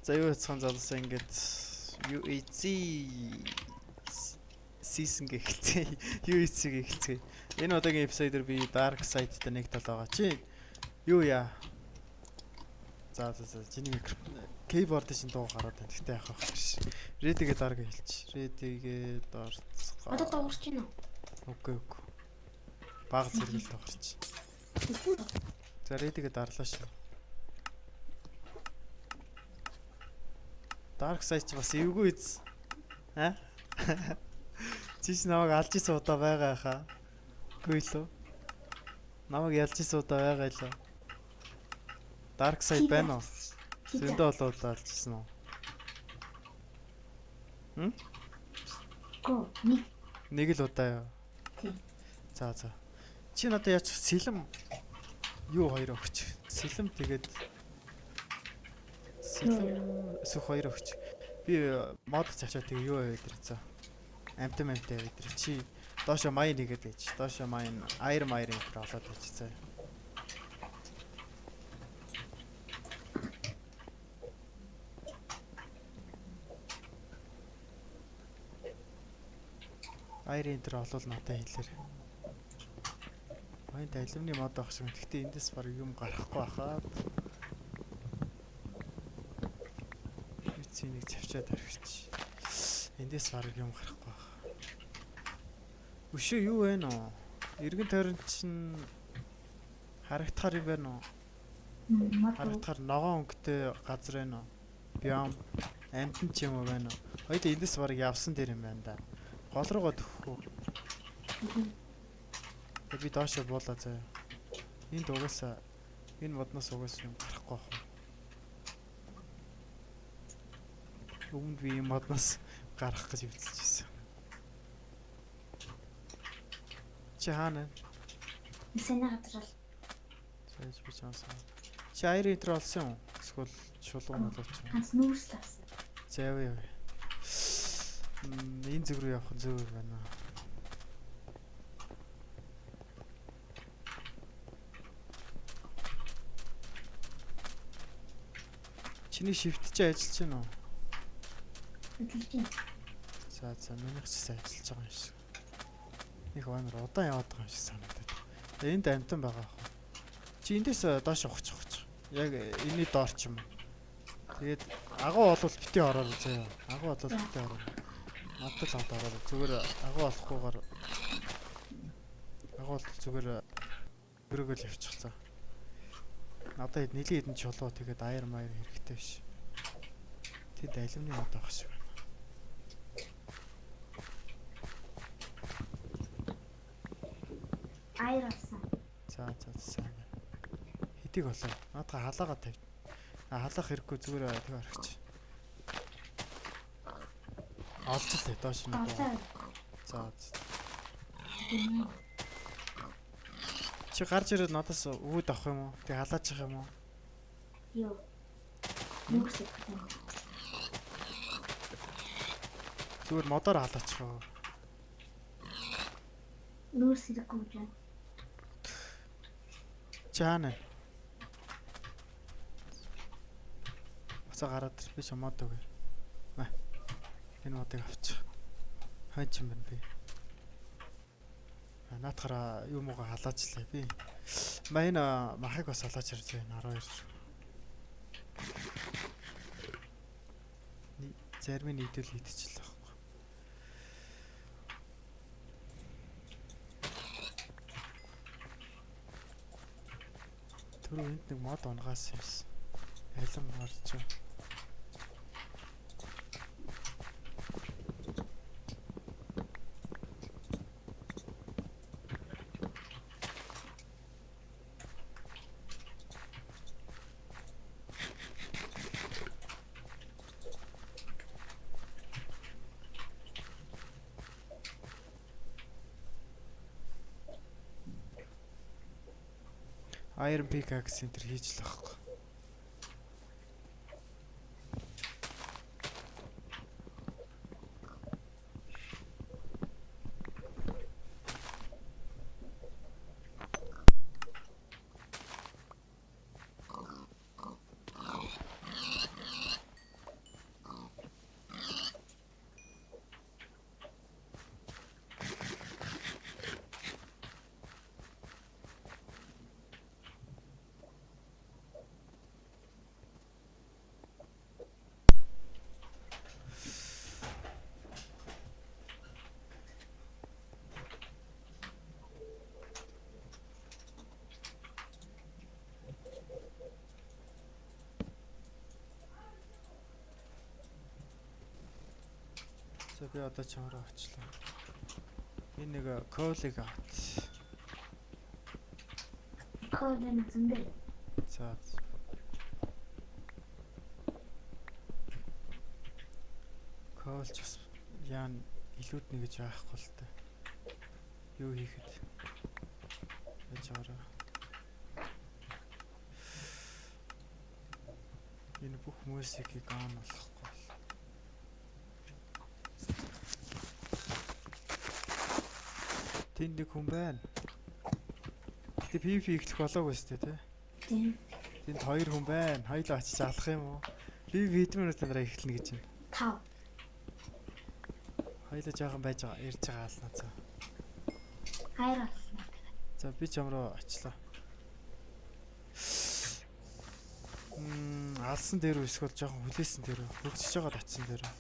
За юу яцхан залуусаа ингээд UEC season гэхэлцээ. UEC гэхэлцээ. Энэ удаагийн эпизодээр би Dark Side-тай нэг тал байгаа чи. Юу яа? За чиний микрофон keyboard-ын шин дуу гараад байна. Тэгтээ яах вэ гэж. Ready-гээ Dark хэлчих. Ready-гээ Dark. Одоо дуурч гинэ үү? Үгүй. Бага зэрэгэл дуурч. За Ready-гээ дарлаа шүү. Dark Side ч бас эвгүй үз. Аа? Чиш намайг алж исэн удаа байгаа хаа. Үгүй лөө. Намайг ялж исэн удаа байгаа лөө. Dark Side байна уу? Зөндөө болоод алж исэн үү? Го, нэг л удаа юу? Тийм. За. Чи надад яач сэлэм юу хоёр өгч. Сэлэм тэгээд сэлэм сүх хоёр өгч. Би мод цачаа тэг юу байв дэр за. Амтан байв дэр чи доошо маяг нэгээд ээж. Доошо маяг аир маярын дээр олоод ээж цаа. Аирын дээр олвол надад хэлээр. Баян тайлбарны мод авах шиг. Гэхдээ эндээс баг юм гарахгүй хаад. Үгүй нэг завчаад орхич. Эндээс баг юм гарахгүй байна. Өшөө юу вэ нөө? Иргэн тойрон чинь харагдахаар юм байна уу? Харагдахаар ногоон өнгөтэй газар байна уу? Биом амтэн ч юм уу байна уу? Хоёул эндээс баг явсан дээр юм байна да. Гол руугаа төхөх үү? Би доошо буулаа заяа. Энд угаасаа энэ модноос угаасаа юм гарахгүй байна. Өмнө би энэ модноос гарах гэж үзчихсэн. Чи хаана? Сэний хатрал. Сайж би чамсан. Чи аир интер олсон юм? Эсвэл шулуун болооч юм? Ханс нүүслээс. Заяа. Энэ зүг рүү явах зөв байна. Чиний shift чи ажиллаж байна уу? Ажиллаж байна. За минийх ч сайн ажиллаж байгаа юм шиг. Их амар удаан яваад байгаа юм шиг санагдаад. Энд амтан байгаа ах. Чи эндээс доош ухчих. Яг энэний доор ч юм уу. Тэгээд агуу болвол бити ороод заяа. Агуу болвол бити ороод. Надад л ороод зүгээр агуу болохгүйгээр агуу бол зүгээр өрөөгөл явчих цаа. Надад нэлийн хэдэн чулуу тэгээд аяр маяр хэрэгтэй биш. Тэд алимны мод авах шиг байна. Аяр авсан. За сайн байна. Хэдийг болоо. Наадха халаагаа тавь. Халаах хэрэггүй зүгээр тэг орхич. Олж лээ доош нь. За. Чи гарч ирээд надаас үүд авах юм уу? Тэг халаачих юм уу? Йоо. Нүгсээ. Зүгээр модоор халаачих уу? Нүгсээ гүйж. Чаана. Бацаа гараад би ч мод өгье. Энэ модыг авчих. Хань ч юм бэ би. Наатахаараа юм уу халаачлаа би. Маяна махыг бас халаач ирсэн 12. Зарим нийтэл хийдчихлээ байхгүй. Тэр энд нэг мод унгаас юмсан. Ялан гарч. Iron Pickaxe Center хийж л байхгүй. За би одоо чамраа очлоо. Энэ нэг колыг авт. Кодын зөндөө. За. Колч бас яан илүүд нэг гэж байхгүй л та. Юу хийхэд яаж аваа. Энэ бүх мөсикийг аан болохгүй. Тэнд нэг хүн байна. Тэ PvP ихлэх болоогүй сте тий. Тийм. Тэнд 2 хүн байна. Хоёулаа очиж алах юм уу? PvP хэдэн минутын дараа эхэлнэ гэж байна. 5. Хоёулаа жоохон байж байгаа. Ирж байгаа алнаа за. Хайр болсон. За би ч амруу очлоо. Алсан дээр үү эсвэл жоохон хүлээсэн дээр үү? Хөгжиж байгаа татсан дээр үү?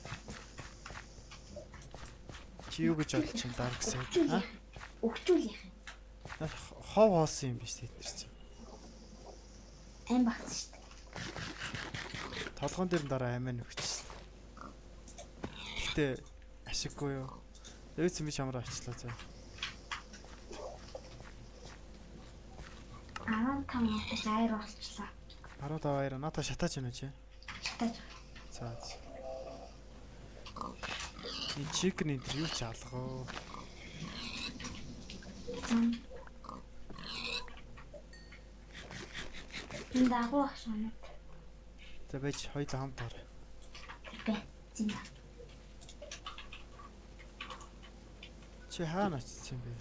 Чи юу гэж бодож чинь дараг сайн? Өгчүүлэх юм. Хов хоосон юм биш тэд нар чинь. Ам багц шүү дээ. Толгоон дээр нь дараа амиа нөгчсөн. Гэтэ ашиггүй юу? Өөц би чамраа очлоо за. 15 минутын хайр болчихлоо. 15 баяр надаа шатаач юм чи. Шатаж. За. Энэ чикен энэ юу ч алгоо. Энэ дагуу ахшаа. За байж хоёулаа хамт ор. Бэ. Зин. Чи хаана очсон бэ?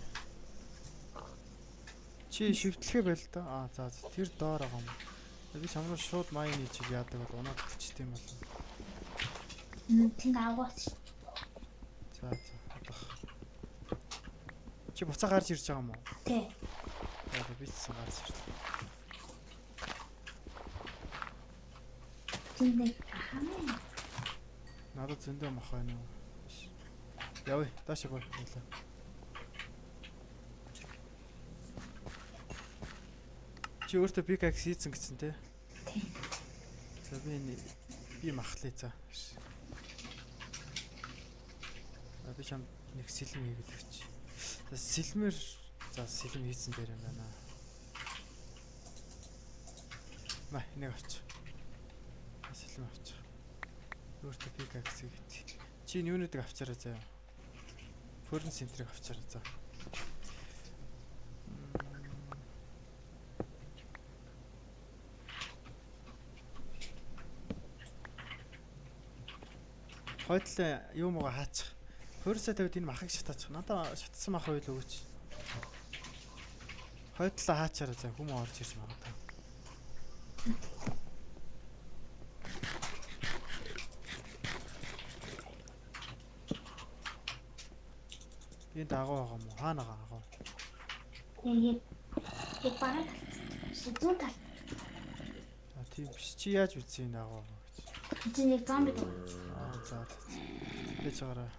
Чи шивтлэхэ байл та. Аа за тэр доор байгаа юм. Би чамруу шууд майн хийж яадаг бол унаад өчтэй юм бол. Тэнд агууч. За хадах. Чи буцаа гарч ирж байгаа юм уу? Тий. За би ч гарч ирлээ. Тэнд хаа. Надад зөндөө мах байна уу? Явъя, дааш бай. Чи өөртөө pickaxe хийцэн гэсэн те? Тий. За би махлаа за. Би чам нэг сэлэм хийгээд өгч. За сэлмэр за сэлэм хийсэн дээр юм байна. Маа энийг авч. Сэлэм авч. Өөртөө pickaxe хийгээд. Чи юунуудыг авчаарай заа. Форн центрийг авчаарай заа. Хойдлоо юм уу хаачих. Хөрсөө тавьд энэ махыг шатаачих. Надаа шатсан мах байл өгөөч. Хойдлоо хаачаараа заа хүмүүс орж ирж магадгүй. Энэ дагуу байгаа юм уу? Хаана байгаа агуу? Яг бараг зүүн тал. А тийм биш. Чи яаж үзсэн энэ дагуу гэж? Чи нэг зомби даа. Аа за. Бэж гараа.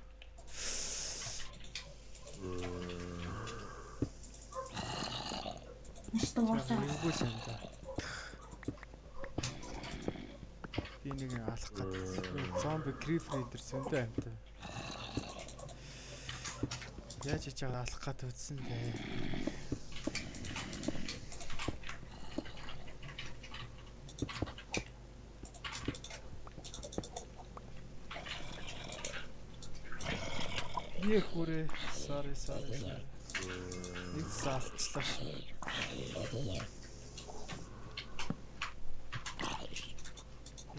Стуурчаа. Энгүүл юм да. Би нэг алах гэдэг. Зомби крипер энэ зөндөө амтай. Яаж хийж байгаа алах гад үзсэн бэ? Яа хүрээ. Sorry. Нэг салцлаа шүү.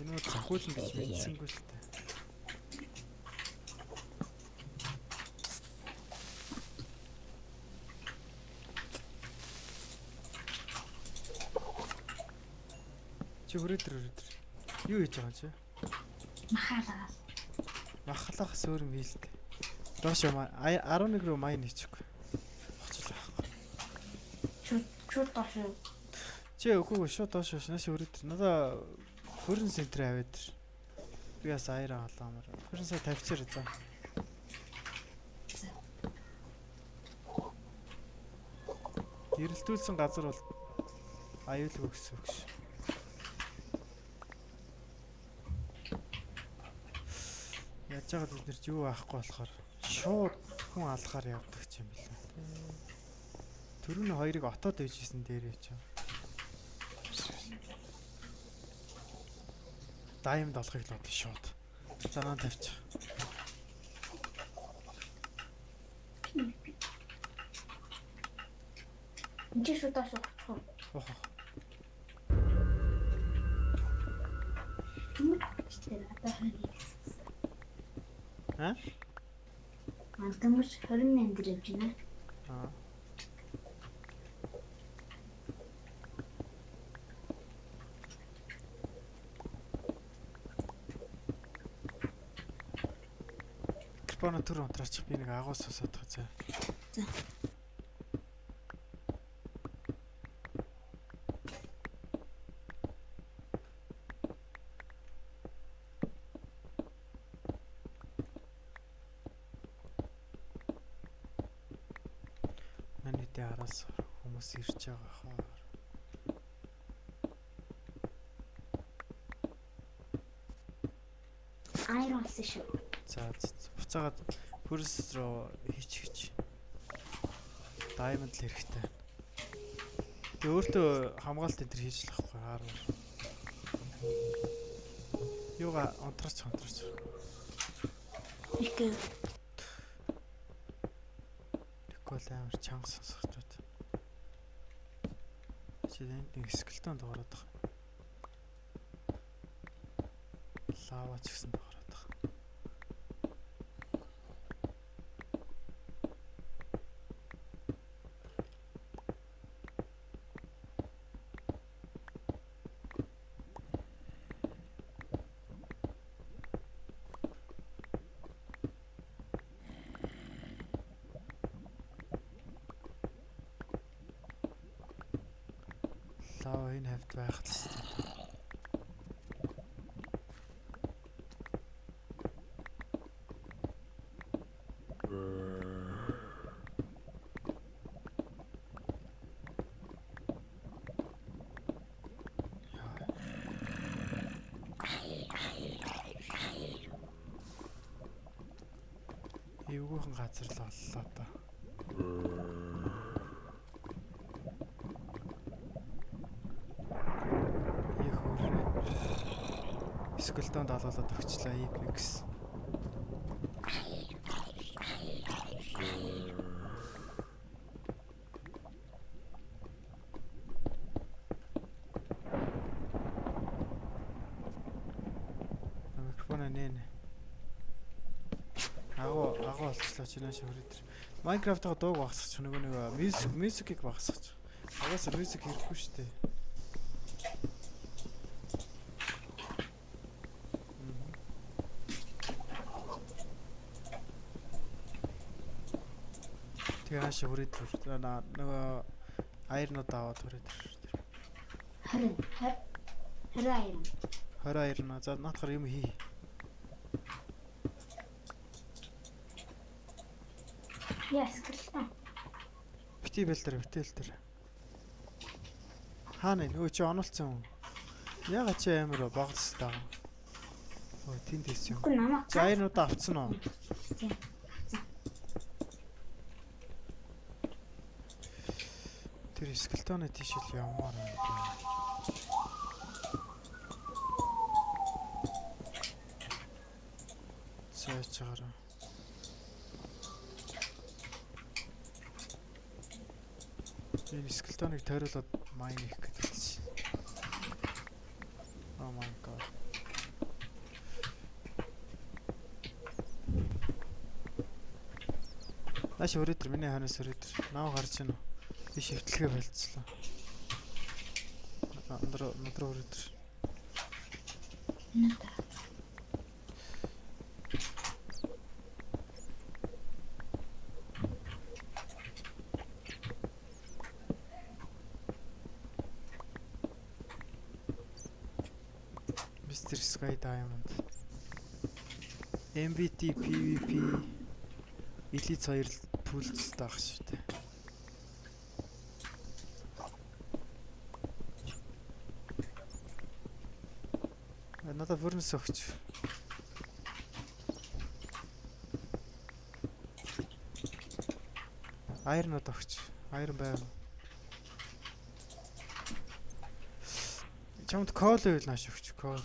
Энэ захиулна гэж мэдсэнгүй л дээ. Чи хүрээдэр. Юу хийж байгаа чи? Махалаа. Махлах сөөрм хийлдэ. Доош 11 руу майн хийчихгүй. Хоцлоо байхгүй. Шууд доош. Чи үгүй шууд доош нааш хүрээдэр. Надаа форн центр аваад. Би бас аяра халаамаар. Форнсаа тавьчихар за. Гэрэлтүүлсэн газар бол аюулгүй гэсэн үг ш. Яаж яагаад бид нэр юу аахгүй болохоор шууд хүн алхахаар явдаг юм билээ. Төрөний хоёрыг отоод дэжсэн дээр яа чам. Даймд олохыг л бодсон шууд. Занаа тавьчих. Энд чи шууд ашиг очих. Ох. Тэмчтэй надад харин. Аа? Антамш 28 дээр явж байна. Аа. Бона төр унтраачих би нэг агуус сосоод таа. За. Манайдээ араас хүмүүс ирж байгаа хаа. Айронс шүү. За буцаагаад хөрс рүү хийчих. Diamond л хэрэгтэй. Тэг өөртөө хамгаалт энэ төр хийж л ахгүй хаар. Юугаа онтраач. Ихэ. Тэгвэл амар чанга сонсохтой. Чи энд нэг скелтон доороод байгаа. Лава ч гэсэн доороод. Лава энэ хавьд байх л шүү дээ. Эвгүйхэн газар л оллоо та. Скелтон даалуулаад өгчлээ Apex. Микрофон нэ. Агуу олчлоо чи нааш өрөөдөр. Minecraft-ыг дууг багсах ч нөгөө music-ийг багсах. Агаас music хэрэггүй шүү дээ. Яаш хүрээдэр нөгөө айрнууд аваад хүрээдэр. Харин 22 на за наатахаар юм хий. Яс гэлээ. Битэлтэр. Хаана нөгөө чи онолцсон юм. Яга чи амар багц таа. Өө тэнд хийсэн юм. Үгүй намайг. За айрнууд авцсан уу? Тийм. Тэр скелтоны тийшэл явмаар байна. Цаачаараа. Энэ скелтоныг тойруулаад майн хийх гэдэг чинь. Oh my god. Нааш өрөөдөр миний ханаас өрөөдөр нав гарч ийн. Би шивтлэгээ болцлоо. Өндөр өрөөдөр. Mr. Sky Diamond. MBT PvP Elite 2 пүүлс таах шүү дээ. Надад фурнес өгч. Айрнууд өгч. Айрн байв. Чамд кол үйл нааш өгч. Кол.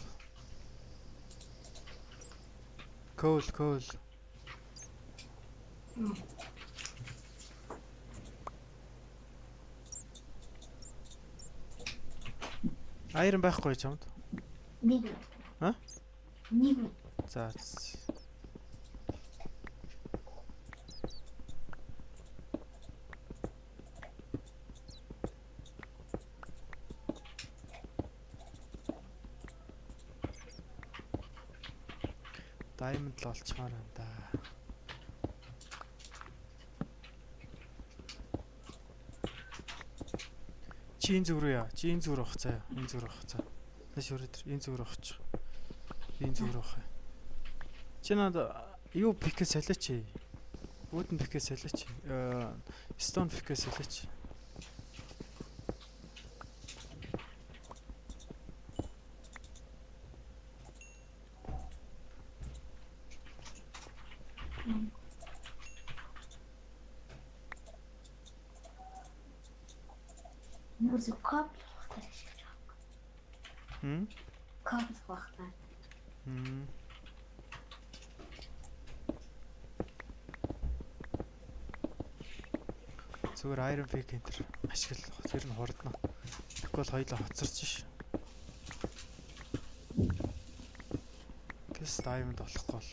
Кол. Айрн байхгүй чамд. Нэг. Ха? Нэг. За. Diamond л олчмаар байна да. Чи энэ зүг рүү яа. Чи энэ зүг рүү авах цаа. Энэ зүг рүү авах цаа. Наш өрөөдөр энэ зүг рүү авчих. Энэ зүг рүү авах. Чи над юу пикээ солиоч. Үүдэн пикээ солиоч. Stone пикээ солиоч. Нөөс коп. Коп багтаа. Зүгээр Iron Pick энэ ашиглах. Тэр нь хурдна. Тэгэхгүй бол хоёулаа хоцорч ш. Гэс diamond болохгүй бол.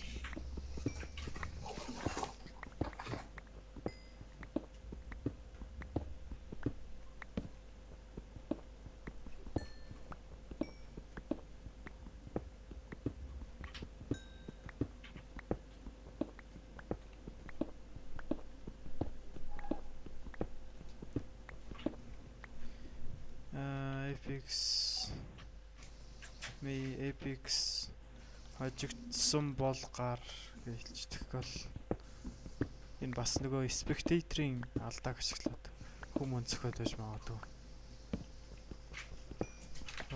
Apex хожигдсан бол гар гэж тэгвэл энэ бас нөгөө spectator-ийн алдааг ашиглаад хүм өнцгөөд байж магадгүй.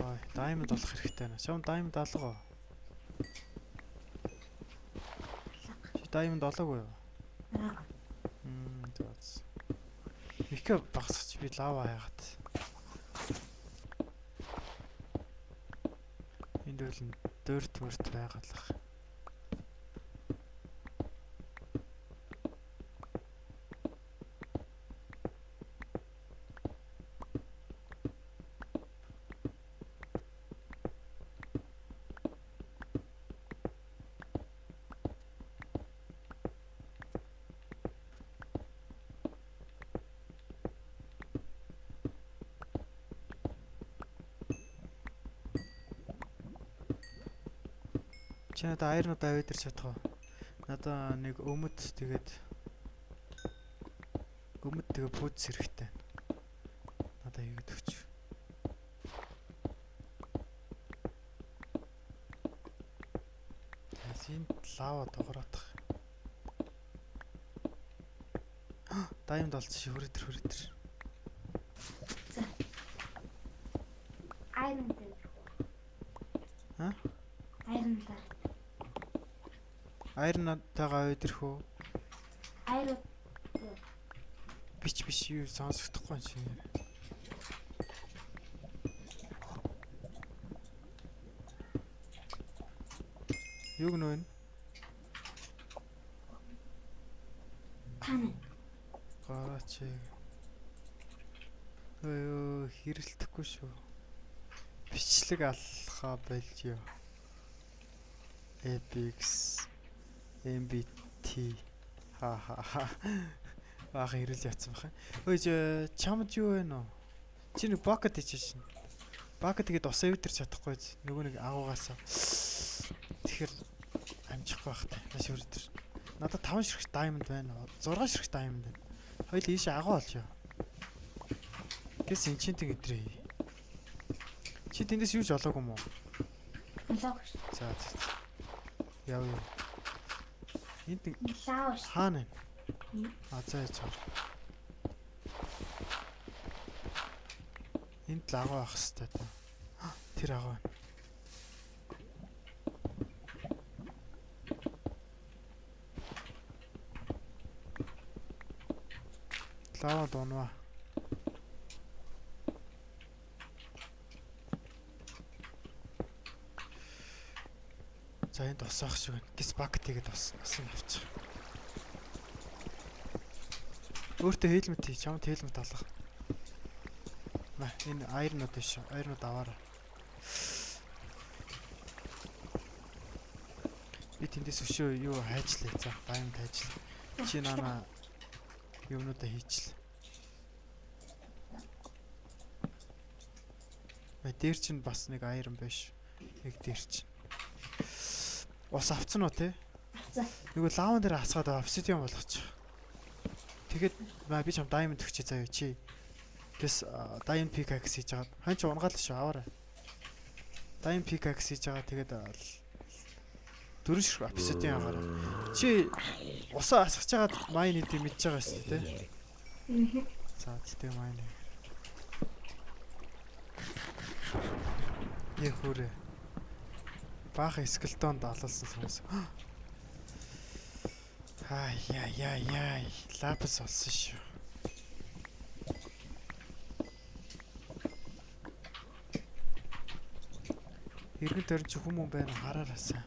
Ой, diamond болох хэрэгтэй байна. Чам diamond алгаа. Чи diamond олоогүй юу? За. Ихэ багсч би лава хаягаад. Энд үл дөрт байгалах. Чи надад айрнууд аваад ирч чадах уу? Надаа нэг өмд тэгээд пүүц хэрэгтэй. Надаа хийгээд өгч. Тэсийн лава догороодох. Diamond олсон ши хүрэтэр. За. Iron дээр. Ха? Iron дээр. Айрнатайгаа аваад ирэх үү? Iron. Биш юу сонсохдохгүй юм шиг. Юу гэнэ вэ? Тань. Гараач. Өө хэрэлдэхгүй шүү. Бичлэг алхаа болж юу. Apex MBT ха. Бага хэрэл яцсан баха. Өө чамд юу вэ нөө? Чи нэг bucket хийж шин. Bucket тэгээд ус өвдөрч чадахгүй. Нөгөө нэг агуугаасаа. Тэгэхээр амжихгүй байх таа. Маш өрдөр. Надад 5 ширхэг diamond байна. 6 ширхэг diamond байна. Хоёул ийшээ агуу олж яа. Гэс enchanting өдрөө. Чи тэндээс юу ч олоогүй юм уу? Олоогүй. За. Яв. Энд лава хаана? За яа. Энд л агуу авах хэрэгтэй та. Тэр агуу. Лава дуунаа. За энд тусах шиг байна. Гис бакет хийгээд асан авчих. Өөртөө хэлмэт хий. Чамд хэлмэт алга. Маа энэ айрнууд биш. Айрнууд аваарай. Би тэндээс өшөө юу хайжлаа. За даймд хайжлаа. Чи нана юмнуудаа хийчлээ. Бай дээр чинь бас нэг айрн биш. Нэг дээр чинь. Ус авцсан уу те? За. Нөгөө лаван дээр хасгаад обсидиан болгочих. Тэгэхэд би чам даймонд өгчээ заяа чи. Тэс даймонд пикакс хийж байгаа. Хан ч унгаал шүү аваарай. Даймонд пикакс хийж байгаа тэгээд дөрөв шиг обсидиан аваарай. Чи усаа хасгаж байгаа майн нийт мэдж байгаа шүү дээ те. За тийм майн. Яа хүрээ. Баахан скелтонд алуулсан хүмүүс. Яй. Лапас олсон шүү. Иргэн төрн чи хүмүүс байна хараараасаа.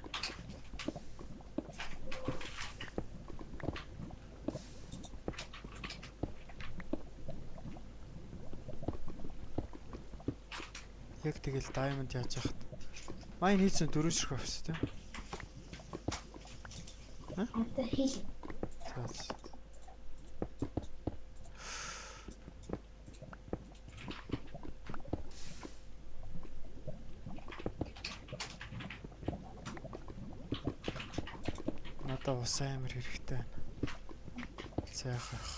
Яг тэгэл diamond яаж яхад. Майн хийсэн 4 ширхэг авс тийм. Одоо хэл. За. Надад ус амар хэрэгтэй байна. Цаахах.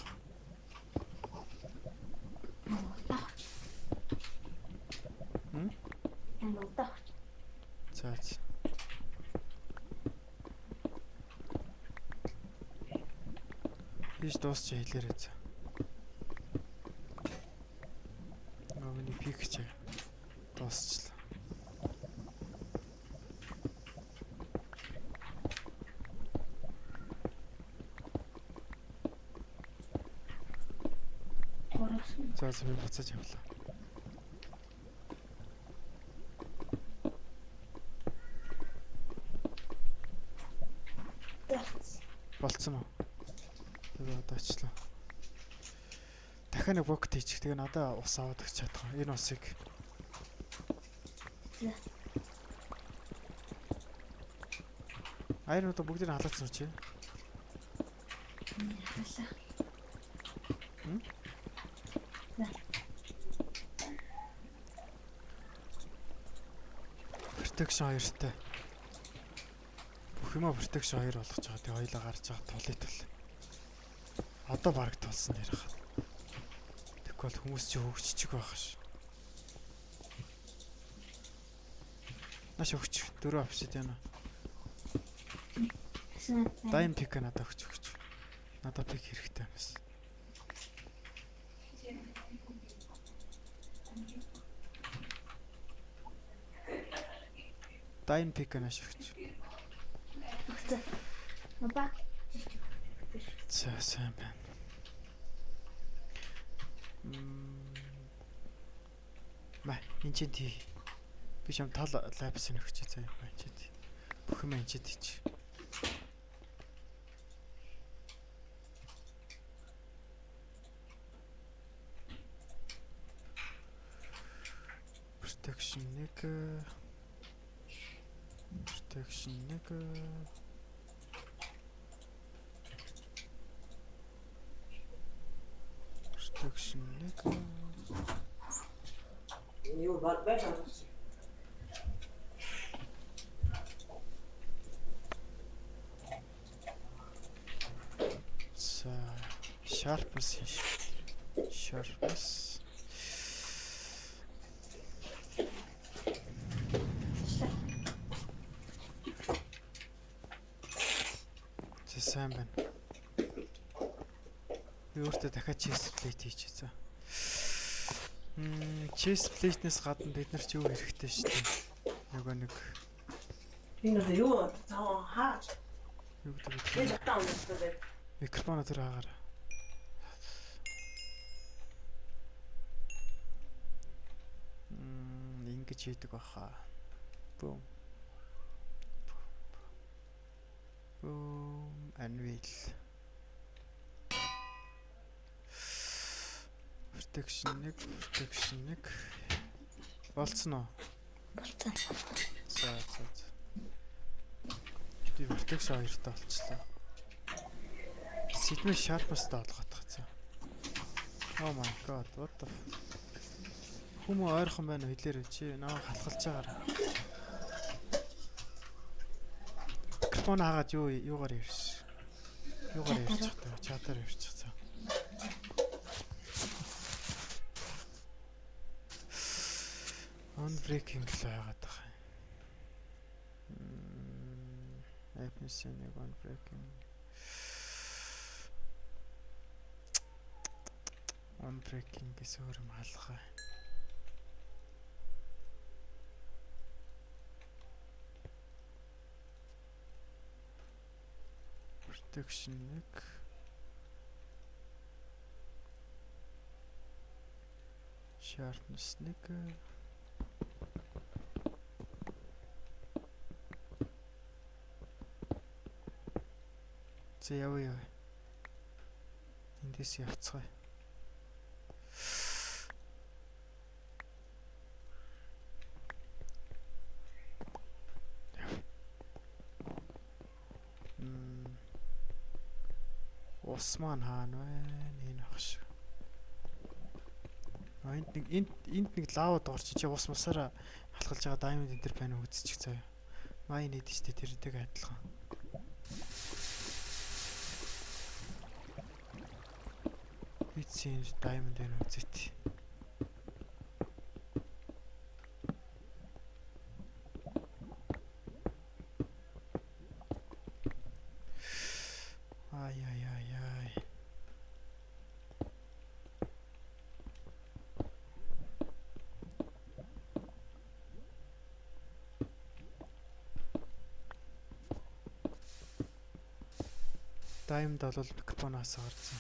За. Хийж дуусч хэлээрэй за. Миний пикч дуусчлаа. За би буцаж явлаа. Болцсон уу? Тэгээ одоо очлоо. Дахиад нэг бокт хийчих. Тэгээ надад ус аваад өгч чадах. Энэ усыг. Айрнууд бүгдийг халаацсан чи. Protection 2-тай. Бүх юм protection 2 болгож байгаа. Тэгээ хоёлаа гарч байгаа тулыг тул. Одоо бараг тулсан нэр хаа. Тэгвэл хүмүүс чи хөвгччих байх ш. Наш хөвгч 4 обсидиан. Дайн пик надад өгч. Надад пик хэрэгтэй юмс. Дайн пик наш өгч. Баба. За сайн байна. Маа энэ чинь тий. Би шам тал лапс нөхч заяа байна чи тий. Бүх юм энэ чи тий. Protection 1 Protection 1 You got better. So sharpness. Сайн байна. Би өөртөө дахиад chest plate хийчихээ. Chest plate-нээс гадна бид нар ч юу хэрэгтэй шүү дээ. Нөгөө нэг Энэ юу таа хаа. юу гэдэг вэ? Энэ таун гэдэг. Микрофон дээр хаагаар. гэж хийдэг баха. Boom. Boom. Anvil. Protection 1. Болцсон уу? Болцсон. За. Би protection 2-тай болчихлоо. Сэтмэ sharpness-тай болгоод тахцаа. Oh my god, what the Хүмүүс ойрхон байна уу хэлээрэй чи намайг халахалж байгаарай. Микрофон хаагаад юугаар ярьж. Юугаар ярьж байгаа чатаар ярьж байгаа. Unbreaking л байгаад байгаа. Эписийн нэг unbreaking. Unbreaking гэсэн өөр юм алгаа. Protection 1. Sharpness 1. За явъя. Эндээс явцгаая. Ус маань хаана вэ? Энэ ах шиг. Энд нэг лава дуурч чи ус мусаараа халахлж байгаа diamond энэ төр байна уу үзчих заяа. Майн need штэ тэрнтэйг адилхан. Битсийн diamond энэ үзэт. Ай. Diamond бол микрофоноос гарсан.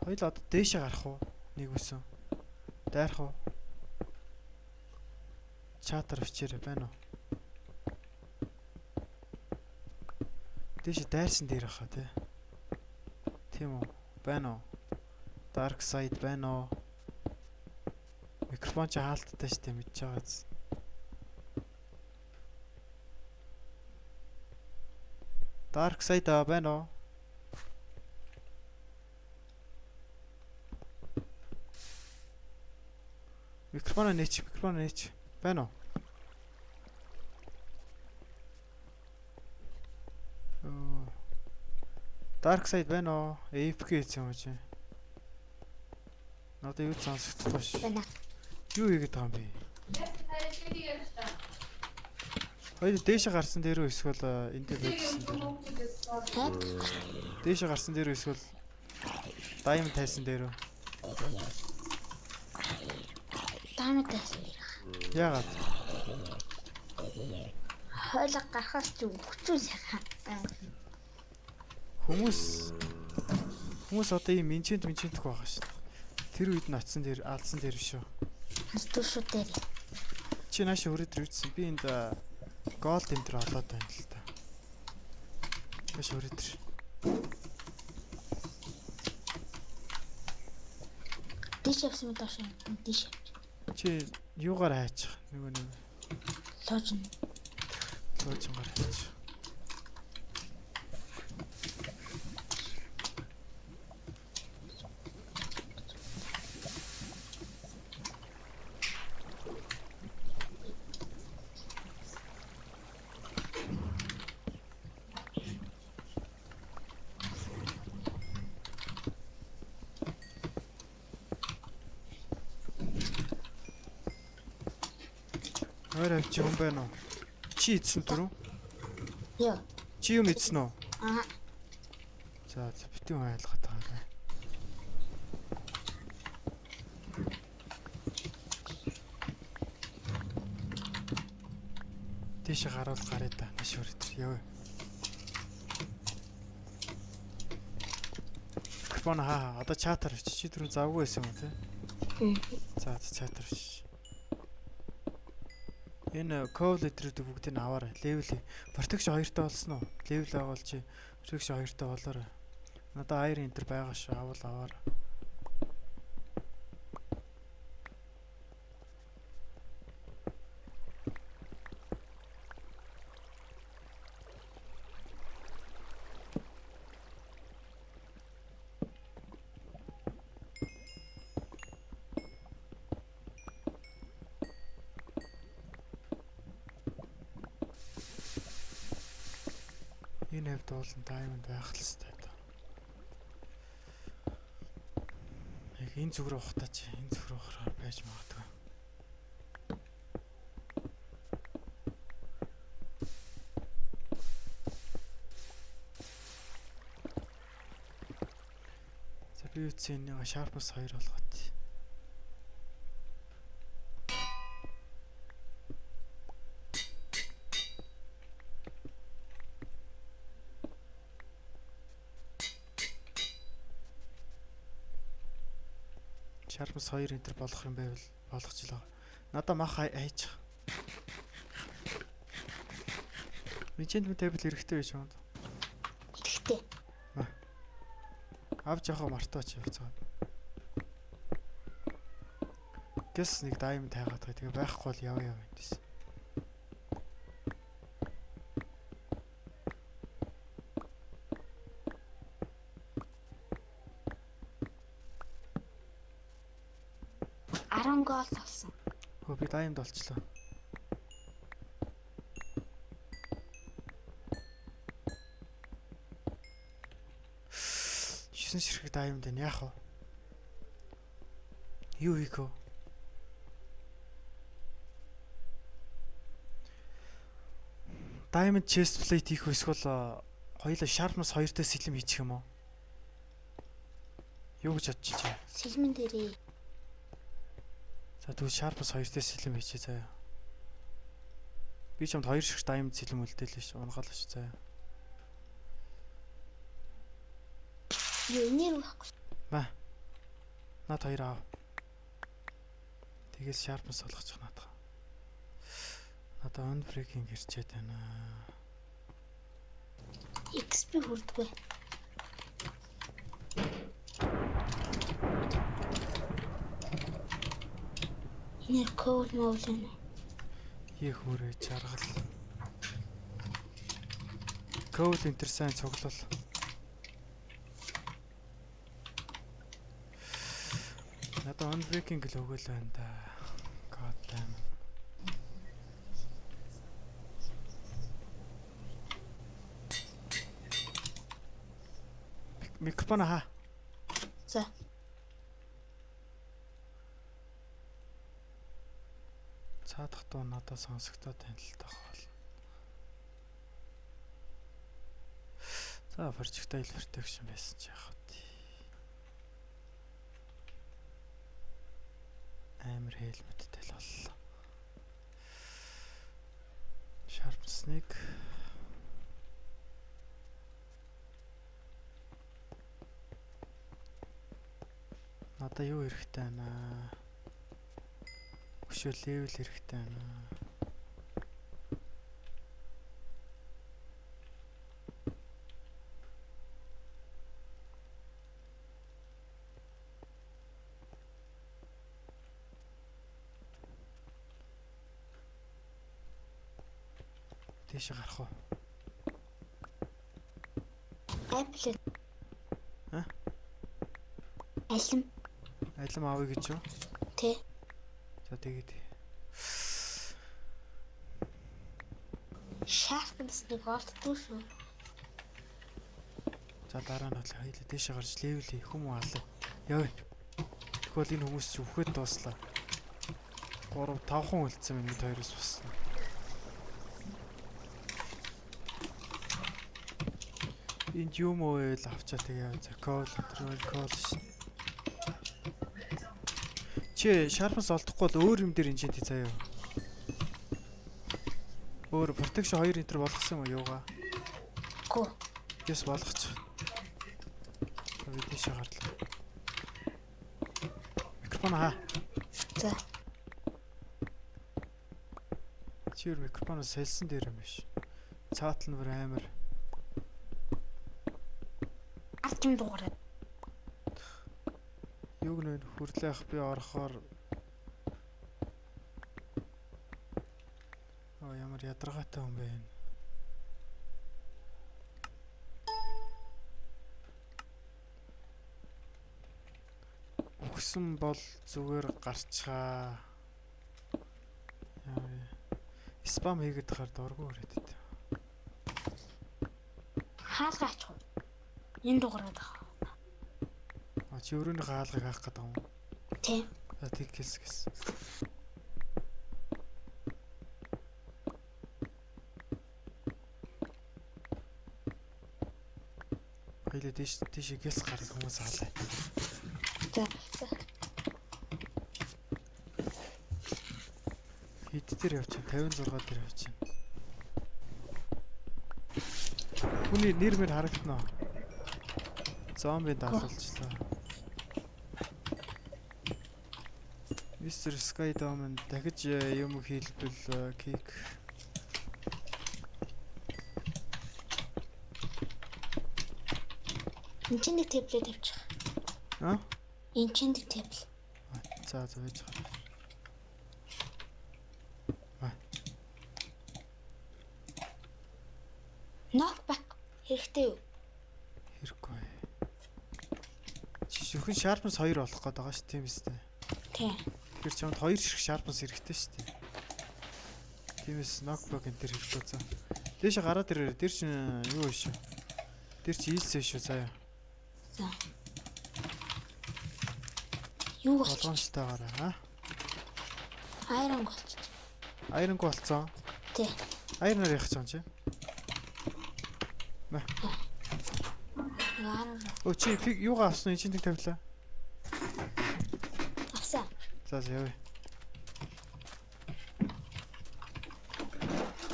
Хоёул одоо дээшээ гарах уу? Нэг үсэн. Дайрах уу? Чатар бичээрэй байна уу? Дээшээ дайрсан дээр хаа тий. Тийм үү? Байна уу? Dark side байна уу? Микрофон ч хаалттай штэ мэдж байгаа зү. Dark side байна уу? Микрофон нээч байна уу? Dark side байна уу? AFK гэсэн юм чи. Надад юу сонсогдох биш. Байна. Юу хийгээд байгаа юм бэ? Хоёул дээшээ гарсан дээр үү эсвэл энэ дээр байжсэн дээр үү? Дээшээ гарсан дээр үү эсвэл diamond тайсан дээр үү? Diamond тайсан. Яагаад? Хойлог гарахаас ч хүчгүй сайхан. Хүмүүс одоо ийм менчент байгаа шүү. Тэр үед нь атсан дээр алдсан дээр биш үү? Хастуушуу дээр. Чи нааш өрөөд ирсэн. Би энд голд энэ төр олоод байна л та. Нааш өрөөд ир. Диш явсан мэт ашиг. Диш. Чи юугаар хайчих? Нэг. Лоожин гарч. Орой чи юм байна уу? Чи идсэн түрүү? Яа. Чи юм идсэн үү? Аа. За битэн айлгаад байгаа. Тийш гаруул гараа да. Машуур идэр яв. Микрофон одоо чатар чи түрүү завгүй байсан юм тий. За чатар чи. Энэ call letter-үүд бүгдийг нь аваарай. Level protection 2-тай болсон уу? Level байгаа бол чи protection 2-тай болоорой. Надаа Iron Enter байгаа ш аваарай. Энэ хэвд бол diamond байх л хэвээр та. Яг энэ зүг рүү ухтаач. Энэ зүг рүү ухраар байж магадгүй. За би үтсэн нэг sharpness 2 болгоод. Sharpness 2 enter болох юм байвал болгочлаа. Надаа мах хайж. Enchantment table хэрэгтэй байж юм. Хэрэгтэй. Авч явах мартаач явцгаад. Гэс нэг diamond тайгаад тэгээ байхгүй бол яв юм дэс. Гол авсан. Хөө би diamond олчлоо. Шин ширхэг diamond энэ яах вэ? Юу хийх вэ? Diamond chest plate хийх эсвэл хоёулаа sharpness 2-тай сэлэм хийчих юм уу? Юу гэж бодчих чи? Сэлмэн дээрээ. За тэгвэл sharpness 2-тай сэлэм хийчихье заяа. Би ч юмд 2 шиг diamond сэлэм үлдээл ш. Унгаалаач заяа. Юу нэр байхгүй. Ба. Наад 2 аав. Тэгээс sharpness болгочих надаа. Надаа unbreaking ирчээд байна. XP хүрдгүй. Энэ код мовлэн. Их хүрээ чаргал. Код интерсэн цуглал. Надаа unbreaking л өгөөл байна да. God damn. Микрофон хаа. За. Цаадах дуу надад сонсогдоод байна л даа бол. За project-тай protection байсан ч яах вэ? Амар helmet-тэй л боллоо. Sharp snake. Надаа юу хэрэгтэй байна? Өшөө level хэрэгтэй байна. Тийш гарах уу? Apple. Ха? Алим. Алим аавь гэж юу? Тэ. За тэгээд Sharpness нэг олддгүй шүү. за дараа нь бол хоёул дэше гарч level хүм аалаа. Яа. Тэгвэл энэ хүмүүс ч өвхөд дууслаа. 3 5 хүн үлдсэн минь бид хоёроос басна. Энд юм уу л авчаа тэгээ за call шин. Чи sharpness олдохгүй бол өөр юм дээр enchant заяа. Өөр protection 2 энтер болгосон юм уу юугаа? Гүү. Yes болгоч. Би тийшээ гарлаа. Микрофон хаа. За. Чир микрофоноос сэлсэн дээр юм биш. Цаатал нь бүр амар. Артим дуурай. Юг нэ хүрлээх би орохоор ямар ядаргаатай хүн бэ энэ. Өгсөн бол зүгээр гарчгаа. Яа. Спам хийгээд тахаар дургүй өрөөд өгдөө. Хаалгаач уу. Энэ дуурайд байгаа. Чи өөрөөнийхөө хаалгыг хаах гэдэг юм уу? Тийм. За тийг гэс. Хоёлаа тийш гэс гарах хүмүүс хаалаа. За. Хэд дээр явчихна? 56 дээр явчихна. Хүний нэр мэр харагдана уу? Зомби даалгалчлаа. Mr. Skydome дахиж юм хийлбэл кик. Энд чинь нэг таблет тавьчих. Аа? Энд чинь нэг таблет. За байж байгаа. Knockback хэрэгтэй юу? Хэрэггүй. Чи зөвхөн sharpness 2 болох гээд байгаа шүү тийм үстэй. Тийм. Тэгэхээр чамд 2 ширхэг sharpness хэрэгтэй шүү дээ. Тиймээс knockback энэ төр хэрэггүй заа. Дээшээ гараад ирээрээ. Тэр чинь юу вэ шүү? Тэр чи ийсээ шүү заяа. За. Юу болчих? Болгоомжтойгаараа Iron болчих. Iron болцсон. Тий. Iron-аар явах гэж байна чи. Өө чи юугаа авсан энэ чинь тавилаа. Авсан. За явъя.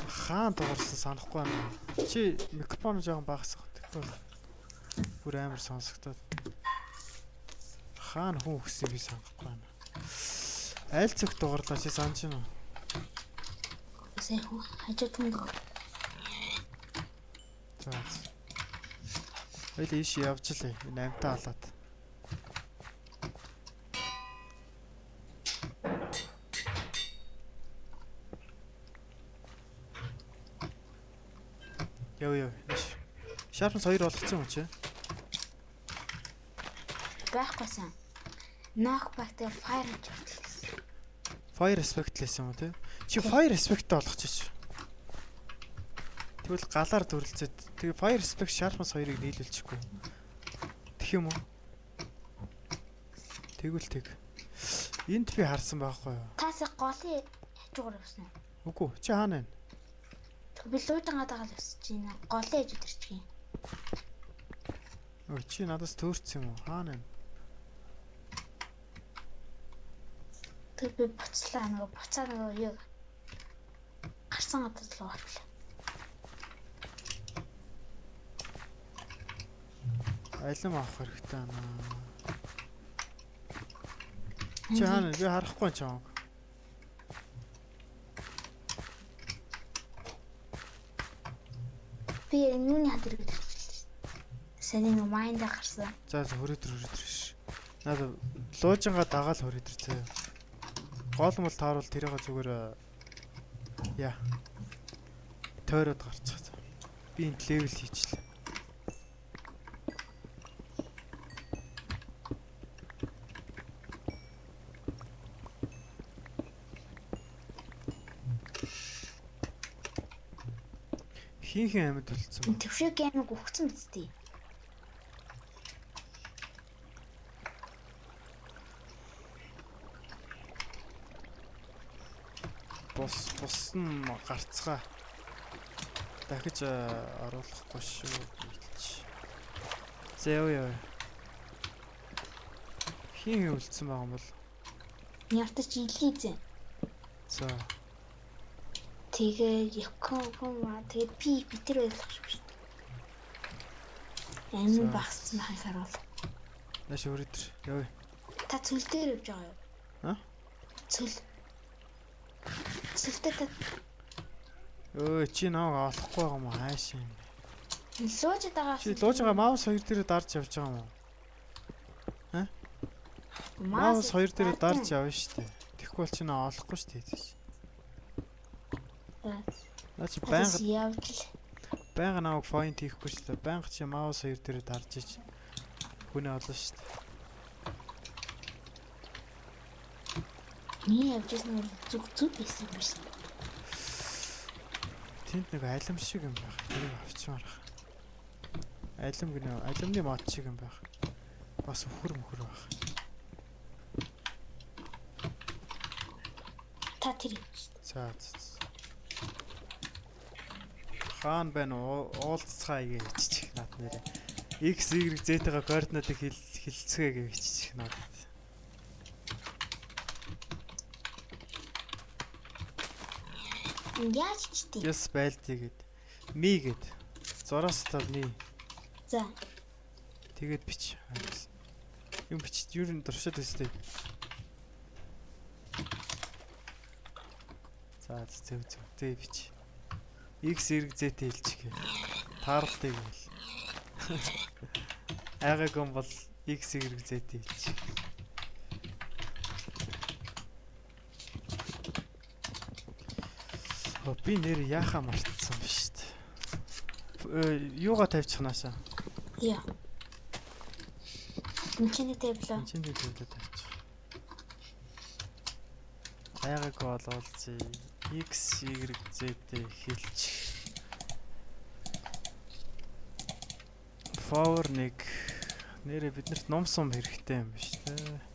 Хаан дуурсан санахгүй байна. Чи микрофон жоохон багасгах. Тэгэхгүй бүр амар сонсогдоод. Хаан хүн өгсөн би санахгүй байна. Аль цогт дуурдаа чи санаж байна уу? Сайн хөө хажууд хүн. За. Хоёул ийш явж лээ. Энэ амтаа халаад. Яв. Sharpness 2 болгоцсон юм чи? Байхгүйсэн. Knockback дээр fire гэж. Fire aspect-лээс юм уу те? Чи fire aspect-тэй болгочих. Тэгвэл галаар дүрлцээд тэгээ fire aspect sharpness 2-ыг нийлүүлчихгүй. Тэг юм уу? Тэгвэл тэг. Энд би харсан байхгүй юу? Таас голын хажуугаар явсан уу? Үгүй, чи хаана байна? Би луудангаа дагаад явсаж байна. Голын хажууд ирчихин. Өө чи надаас төөрцсөн юм уу? Хаана байна? Тэг би буцлаа нөгөө буцаа нөгөө юу гарсан гадар руу орлоо. Алим авах хэрэгтэй байна. Чи хаана би харахгүй чамаг. Би юуны хад ирэх гэж. Саний нөгөө майнда гарсан. За хөрөөдөр ш. Надад луужингаа дагаал хөрөөдөр заяа. Гол мол тааруул тэрийг зүгээр яа. Тойроод гарчих. Би энд левел хийчлээ. Хин амьд болцсон ба. Төвшөө геймиг өгсөн биз дээ. Бус нь гарцгаа. Дахиж оруулахгүй шүү. За яа. Хин үлдсэн байгаа юм бол. Няртаж илгий зэн. За. Тэгээ Якома тэгээ би битэр байлгах шүү дээ. Энэ багс махыг харуул. Наш өрөдөр явъя. Та цөл дээр явж байгаа юу? А? Цөл. Цөлтэй та Өө чи наваг олохгүй байгаа юм аа хаашаа юм. лууж байгаа. Чи лууж байгаа маус хоёр дээрээ дарж явж байгаа юм уу? Маус хоёр дээрээ дарж явна шүү дээ. Тэгэхгүй бол чи наа олохгүй шүү дээ. Наа чи байнга наваг point хийхгүй шүү дээ. Байнга чи маус хоёр дээрээ дарж иж хүнээ олно шүү дээ. Ни явжсэн нь зүг байсан юм биш. Тэнд нэг алим шиг юм байна. Тэрийг авчмаар байна. Алим гинэ, алимны мод шиг юм байна. Бас өхөр байна. Та тэр. За. Хаан байна уулзцаая гэж хийчих над нэрээ. X, Y, Z-ийн координатыг хэлцгээе гэж хийчих надад. Яаж ч тийм. Яс байлтыг гээд ми гээд зураас та ми. За. Тэгээд бич. Юм бичиж юу н дуршаад өстэй. За зөв. Тэг бич. X, Y, Z хэлчихээ. Тааралтай гээл. Айгагон бол X, Y, Z хэлчих. Би нэр яахаа мартсан биш үү? Юугаа тавьчих наашаа? Яа. Чиний тавилаа. Чиний тавилаа тавьчих. Айгаг болуулцъя. X, Y, Z хэлчих. For нэг нэрээ биднэрт ном сум хэрэгтэй юм биш үү?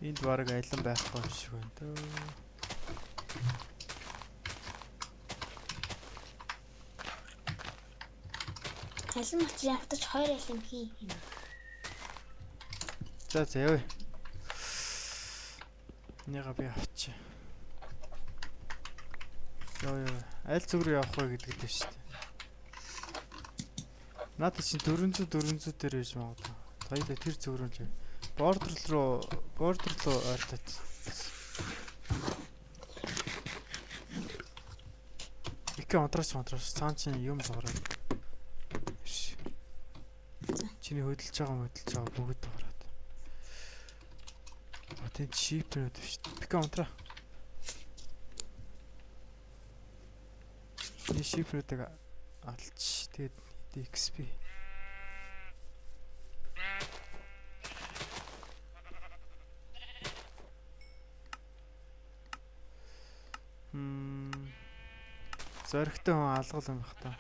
Энд бараг айлан байхгүй юм шиг байна дөө. Айлан мөч явтаж хоёр айлан хий юм. За явъя. Нэга би авчи. Яа. Аль зүг рүү явах вэ гэдэг дээ шүү дээ. Надад чинь 400 дээр байж магадгүй. Хоёулаа тэр зүг рүү л. Бордер руу ойртоод. Их онтроос цаан чинь юм дуурайд. Чиний хөдөлж байгаа бүгд дуурайд. Тэнд шиптерүүд биш. Пика онтра. Энэ шиптерүүдийг алч тэгээд XP. Зоригтой хүн алгал юм бах та.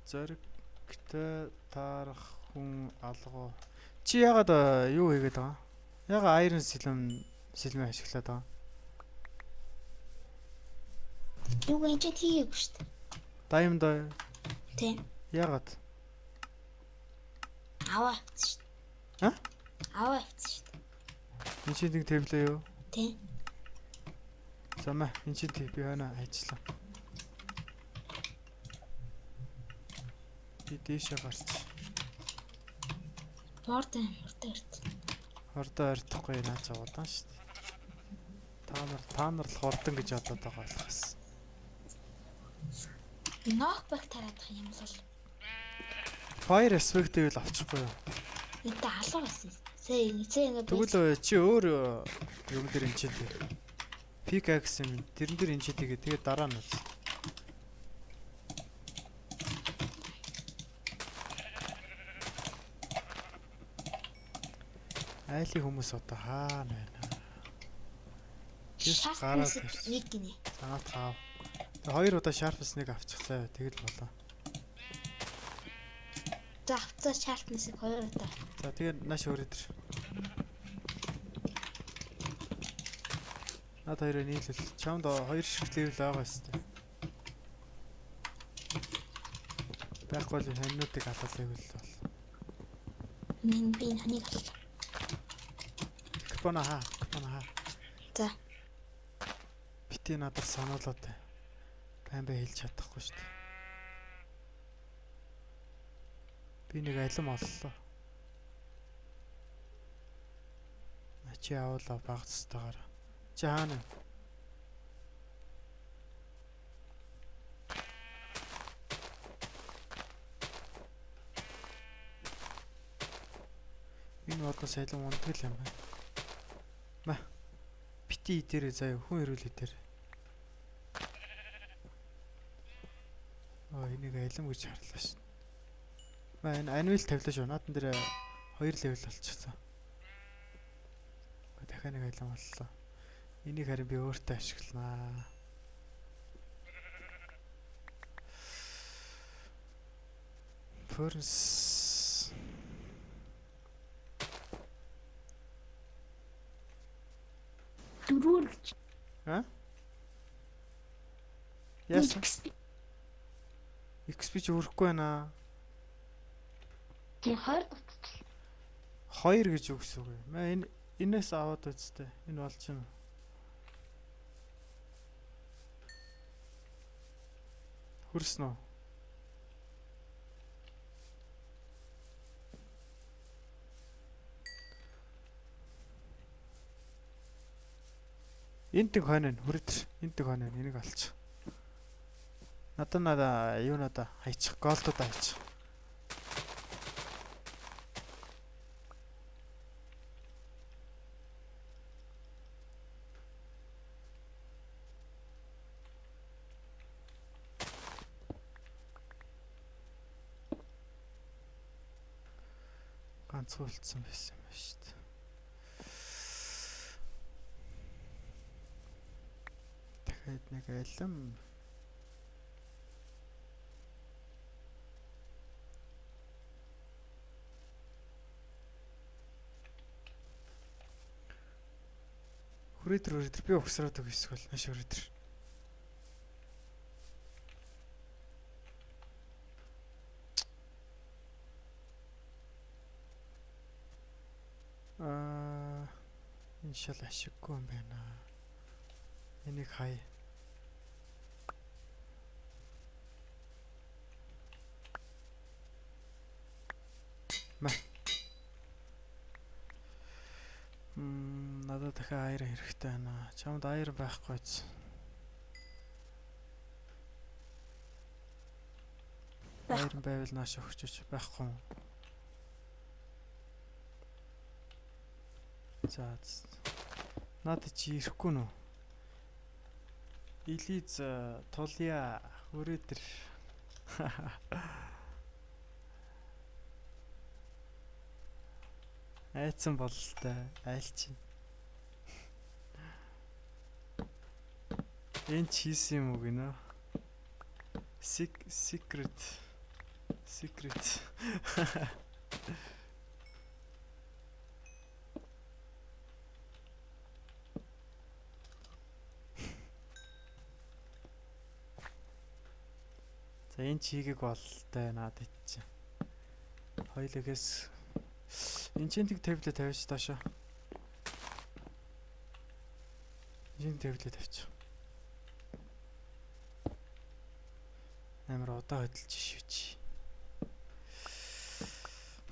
Зоригтой таарах хүн алгуу. Чи ягаад юу хийгээд байгаа? Ягаад айрон сэлмээ ашиглаад байгаа? Юу гэж хийгээгүй шүү дээ. Diamond. Тийм. Ягаад? Аваа авчихсан шүү дээ. Ха? Аваа авчихсан шүү дээ. Энд чинь нэг тавилаа юу? Тийм. Замаа энэ чинь би хана ажиллаа. Би дээшээ гарч. Хордоо Хордоо наач удаан шүү дээ. Та нар л хордон гэж бодоод байгаа болохоос. Нокбэк тараад байгаа юм бол Fire aspect-ийг л авчихгүй юу? энэ алга байсан. Ингээ Тэгвэл чи өөр юм дээр энэ чинь pickaxe юм. Тэрэн дээр энэ чинь тэгээд дараа нь үз. Айлын хүмүүс одоо хаана байна? Тэс гараад нэг гинэ. Санаат хаа. Тэгээ хоёр удаа sharpness-ыг авчихлаа. Тэгэл болоо. За авцаа sharpness-ыг хоёр удаа. За тэгээ нааш өрөөдөр. Над хоёроо нийлүүл. Чамд 2 шиг level байгаа өстэй. Байхгүй л ханьнуудыг алал level бол. Минь би ханийг алах. Капона хаа. За. Бити надад сануулаад бай. Баймбай хэлж чадахгүй шүү дээ. Би нэг алим оллоо. Чи авуулаа багцтайгаар. Чи хаана? Энэ бодос алим унтгал юм байна. Ма. Бити идэрээ заяа хүн ирүүл идэр. Энийг алим гэж харлаа шүү. Ма энэ анвил тавилаа шүү. Наатан дээр 2 level болчихсон. Дахиад нэг алим боллоо. Энийг харин би өөртөө ашигланаа. Форс. Дөрөөр. А? Яасан? XP ч өрөхгүй байна. Тийм 20 дуусчихлаа. 2 гэж юу гэсэн үг вэ? Маа энээс аваад үзтээ. Энэ болж юм. Хүрсэн үү? Энтэг хойно хүрэтэр. Энтэг хойно энийг олчих. Надаа юунада хайчих. Голдуудаа хайчих. Ганцхан үлдсэн байсан юм байна шүү дээ. Дахиад нэг алим. Хүрээдэр би угсраад өг эсвэл маш хүрээдэр. Энэ шал ашиггүй юм байна. Энийг хай. Надад дахиад аяр хэрэгтэй байна. Чамд аяр байхгүй ч. Аяр байвал нааш өгч байхгүй юм. За. Надад чи ирэхгүй нөө. Илиз тулья хүрээдэр. Айцсан бололтой айлчин. Энэ чийс юм уу гинэ? Secret. За энэ чигийг бололтой надад ичсэн. Хоёулагээс энчэнтиг таблет тавьчих таашаа. Энэ таблет тавьчих. Амар удаа хөдөлж шүү чи.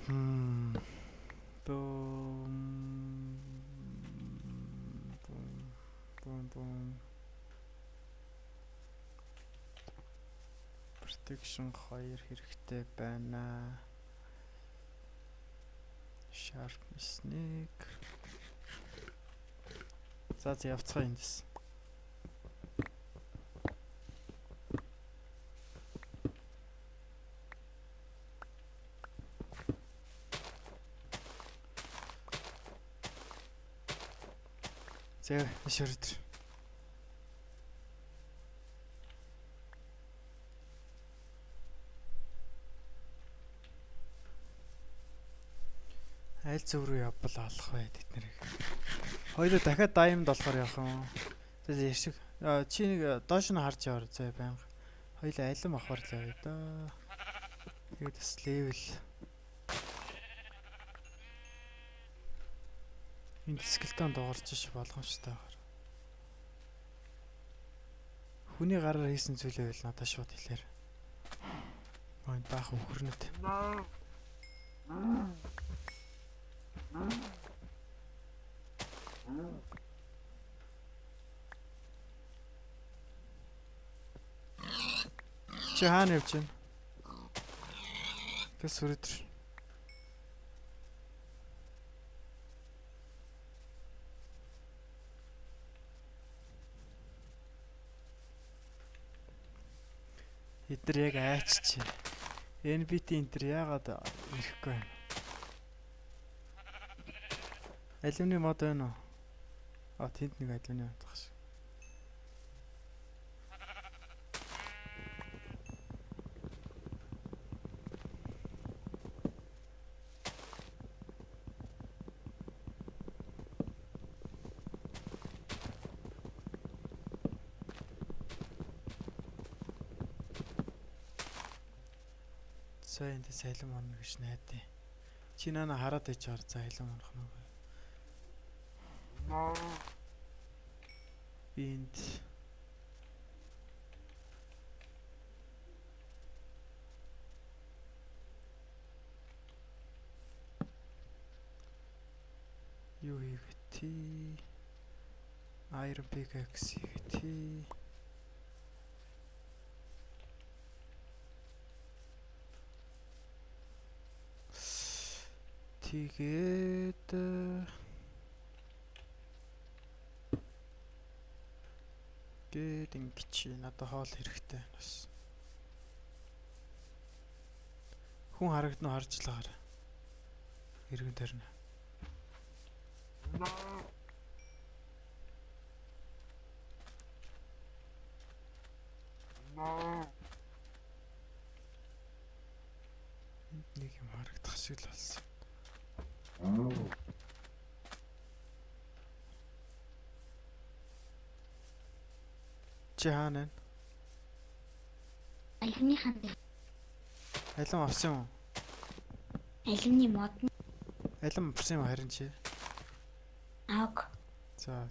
Boom. Protection 2 хэрэгтэй байна. Sharpness 1. За явцгаа эндээс. За ширдэр. Айл зөв рүү явбал алах бай тэд нэрийг. Хоёулаа дахиад даймд болохоор явах юм. Тэгээ яшиг. Чи нэг доош нь харж яваар зөө байнга. Хоёлаа алим авахар л явъя да. Тэгээд бас левел. Энд скелтон дуурч ш болгоомжтой байгаа. Хүний гараар хийсэн зүйлээ байл надад шууд хэлээр. Ой баах өхөрнөд. Чи хаана явж байна? Тэс сүрэтэр. Эдгээр яг айчч. NBT энтер яагаад ирэхгүй байна? Алюминий мод байна уу? Тэнд нэг алюминий мод багш. Энд салим онно гэж найдаа. Чи нана хараад ичээр за салим онох нь. Энд юу хийгээти? Iron pickaxe хийгээти. Тэгээд ингэж надад хоол хэрэгтэй бас. Хүн харагдана харж л байгаа. Иргэн төрнө. Нэг юм харагдах шиг л болсон. Чи хаана вэ? Алюминий ханд. Алим авсан юм уу? Алюминий мод. Алим авсан юм харин чи. Ааг. За.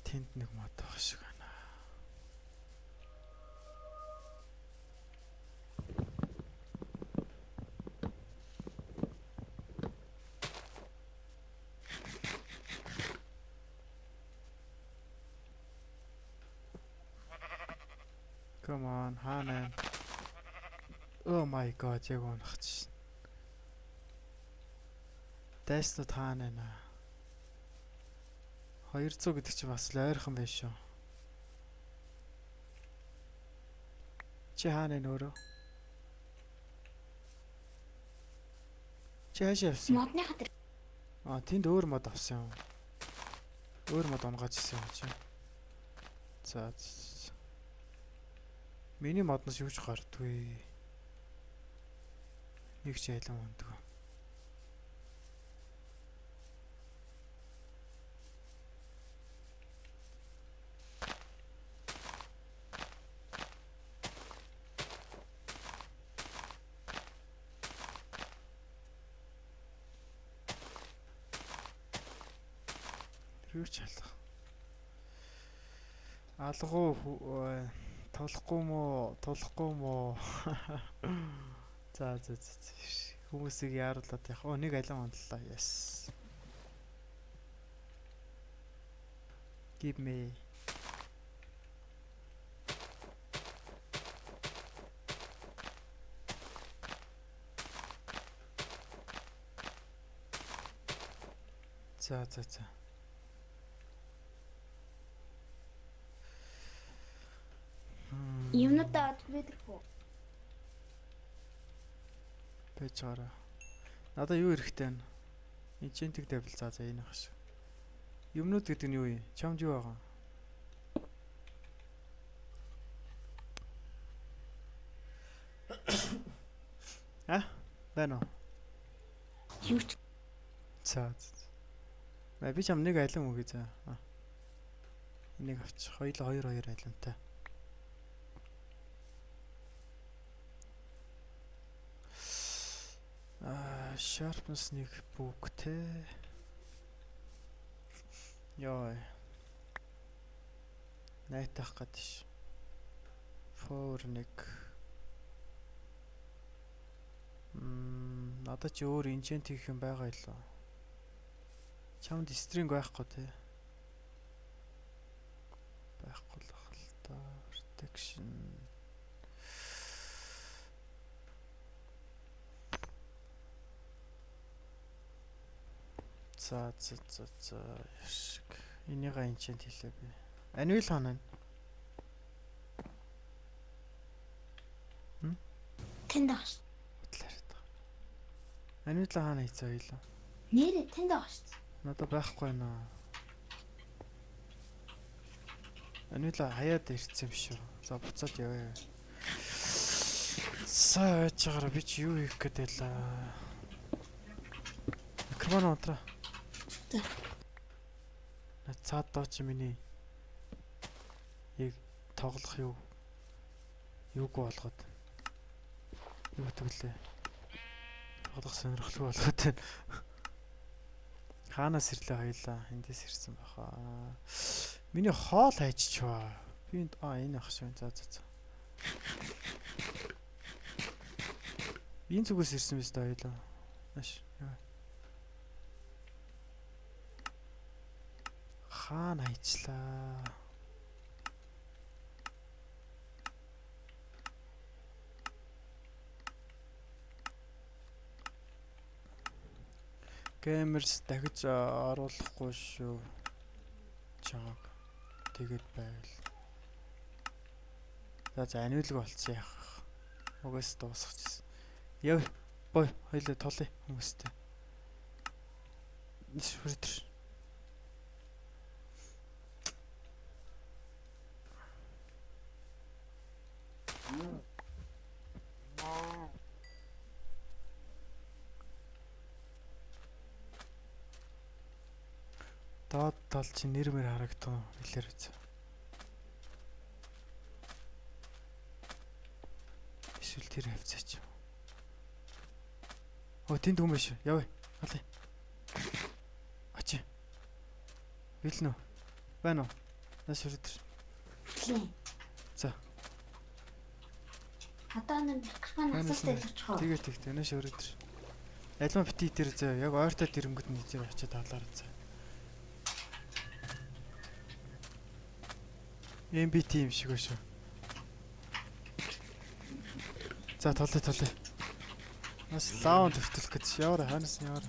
Тэнд нэг мод байх шиг байна. Come on, хаана. Oh my god, яг унахч. Дэстот хаана нэ. 200 гэдэг чинь бас л ойрхон байна шүү. Чи хаана нэ өөрөө? Чи хаашаа явсан? Модны хатар. Тэнд өөр мод авсан юм. Өөр мод унгааж ирсэн юм чи. За. Миний модноос юу ч гардгүй. Нэг ч айлан ундаг. Юу ч алга. Алгуу толохгүй мó. За. Хүмүүсийг яаруулаад яг. Нэг алин онлоо. Yes. Give me. За. Юмнуудаа түлээдэрхүү. Байж гараа. Надаа юу хэрэгтэй вэ? Enchanting table за энэ ах шиг. Юмнууд гэдэг нь юу юм? Чамд юу байгаа? Байна уу? Юу ч За. Би ч нэг айлан өгье за. Энийг авчих. Хоёул 2 айлантай. Sharpness 1 бүгтэй. Яа. Найтах гэдэг. 4 1. Надад ч өөр инжент хийх юм байгаа илүү. Чамд стринг байхгүй те. Байхгүй л ах л та. Protection. За. Яшиг. Энийг инжент хийлээ би. Анвил ханаа. тэнд байгаа шүү. Анвил хаана хийцээ хоёлоо. Нэрээ тэнд байгаа шүү. Надад байхгүй наа. Анвил хаяад ирсэн юм шүү. За буцаад явъя. За яачаар би ч юу хийх гээд байлаа. Микрофон унтраа. За. Цаад дооч миний яг тоглох юуг болгоод юу гэвэл тоглох сонирхолтой болгоод байна. Хаанаас ирлээ хоёлаа эндээс ирсэн баха. Миний хоол хайччихваа. Би энэ ах шиг за. Энэ зүгээс ирсэн биз дээ хоёлаа. Маш. Хаана хайчлаа. Геймерс дахиж оруулахгүй шүү. Чааг тэгээд байвал. За аниулг болцсон яах. Угаас дуусчихсан. Яв. Бой хоёлаа толъё хүмүүстэй. Шүрдэр. Доод тал чи нэр мэр харагдсан хэлээр үз. Эсвэл тэр хавцаач. Тэнд хүмүүс шүү. Явъя. Алъя. Очи. Билнэ үү? Байна уу? Нас өрөдөр. За. Одоо нэг микрофон асуулт өгчихөө. Тэгээд нас өрөдөр. Альма бити тэр зөө яг ойртой дэрэмгэд нь тэр очиад талаар зөө. MBT юм шиг шүү. За толъё. Нас лаун төвтөлөх гэж яваа ханаас яваа.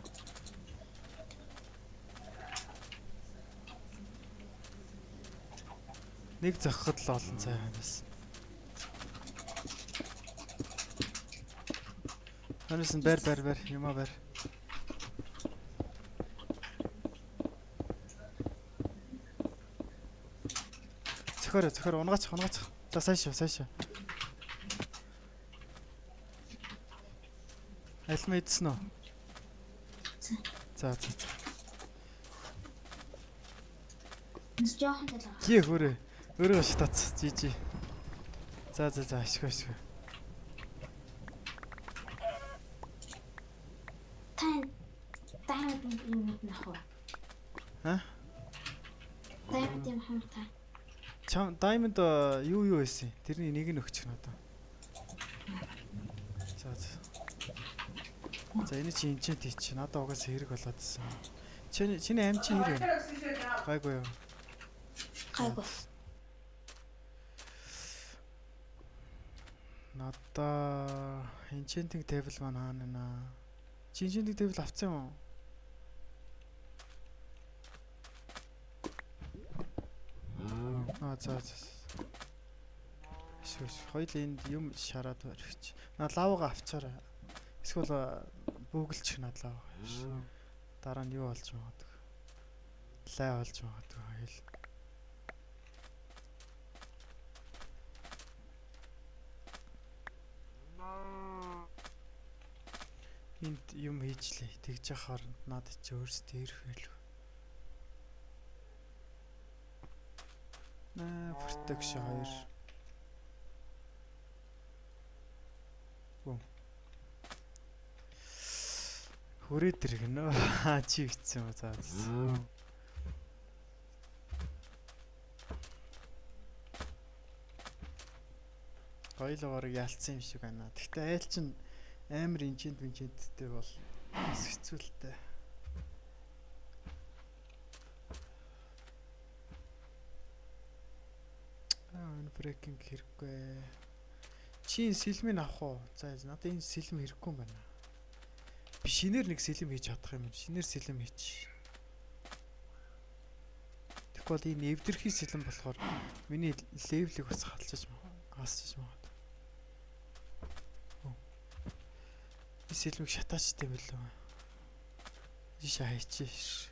Нэг зохиход л олон цай ханаас. Ханаас нь байр юмаа байр. Зөхөр унгаач. За сайшаа. Альма идсэн үү? За. Нэс жоохон л байгаа. Кий өөрөө шатаац. Жи. За ашиг. Таймд юм нах уу? Таймд юм хамтаа. Чам Diamond юу байсан? Тэрний нэг нь өгчих надаа. За энэ чи инчент чи надаа угаас хэрэг болоодсэн. Чиний амт чи хэрэг. Гайгүй юу? Гайгүй. Надаа enchanting table маань хаана нэ? Чи enchanting table авсан юм уу? За. Хоёул энд юм шараад барьчих. Наа лавга авчаарай. Эсвэл бөглчих над лав. Дараа нь юу болж магадгүй. Лай болж магадгүй хоёул. Энд юм хийжлээ. Тэгж яхаар надад ч өөрсдөө ирэх байлгүй. Protection 2. Хүрээд иргэнэ. Чи битсэн юм заа. Хоёулаа ялцсан юм шиг байна. Гэхдээ айл чин амар инженттэй бол хэцүүлтэй. Энэ брейкинг хэрэггүй. Чи сэлмийг авах уу? За надад энэ сэлм хэрэггүй юм байна. Би шинээр нэг сэлм хийж чадах юм. Шинээр сэлм хийч. Тэгвэл энэ эвдэрхий сэлм болохоор миний левелийг бас хасчих магадгүй. Би сэлмийг шатаачтай билүү. Иш хайчих.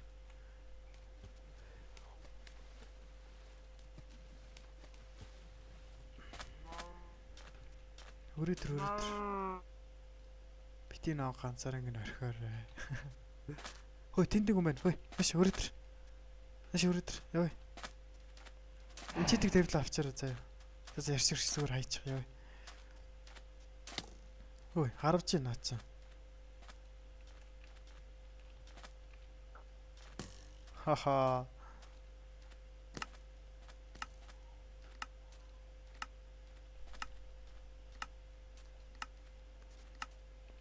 Өрөөдөр. Бити наа ганцаар ингэ орхиорой. Хөөе тэнд нэг юм байна. Хөөе. Маш өрөөдөр. Яваа. Энд чидэг тавилаа авчаарай заяа. За ярьж зүгээр хайчих яваа. Хөөе, харавж байна наачаа. Хаха.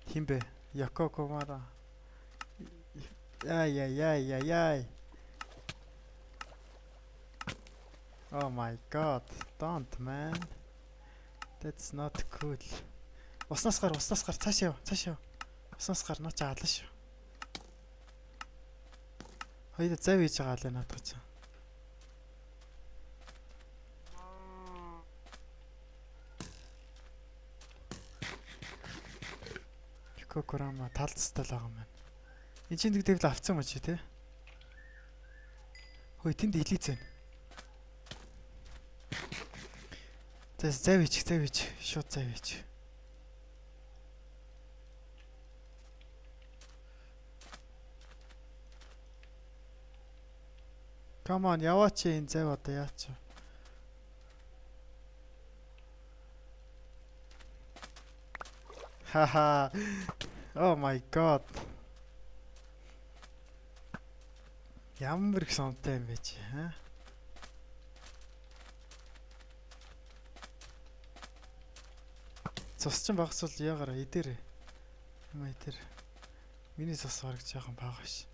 Химбэ, Яко Комара. Яй. Oh my god. Don't man. That's not cool. Уснаас гар цааш яв. Уснаас гар наач аалаа шүү. Хоёул зав хийж байгаа л надад ч. Кокорама талцтай л байгаа юм байна. Энд чинь нэг дэвл авцсан мөч тий. Хөөе тэнд илийц байна. Зав хийж. Шууд зав хийж. Come on, яваач энэ зав одоо яач. Хаха. Oh my god. Ямар их сонтой юм бэ чи, хаа? Цус ч багсвал яагараа идэрэ. Юм идэр. Миний цус бараг жоохон бага ш.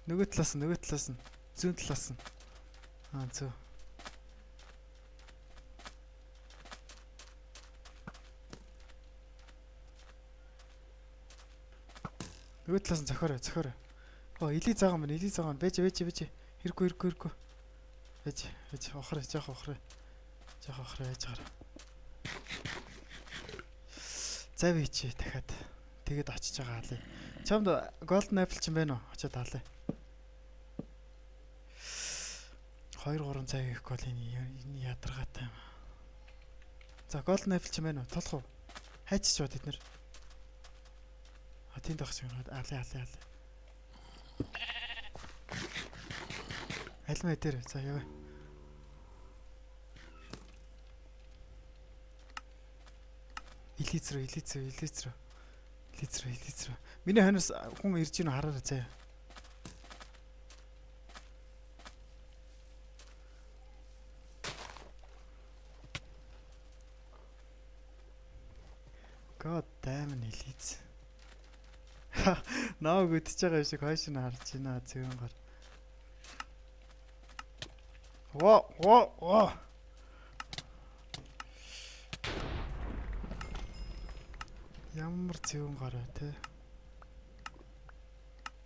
Нөгөө талаас нь. Зүүн талаас нь. Зөө. Нөгөө талаас нь зохиорой. Илий заагаа мэн. Бэж. Хэрэггүй. Бэж. Жоох охроо. Яаж гараа. Зав хийчээ дахиад. Тэгэд очиж байгаа алий. Чамд Golden Apple ч юм байна уу? Очоод алий. 2-3 зав хийх гол энэ ядаргаатай юм. За Golden Apple ч юм байна уу? Толох уу? Хайчиж бод эднэр. Тэнд багч юм. Алий. Альмаа дээр. За яваа. Илийцрүү. Миний ханаас хүн ирж ийн хараарай заяа. God damn илийц. Наа гүтж байгаа юм шиг хойш нь харж байна зүүн гар. Во. Ямар зүүн гараа те.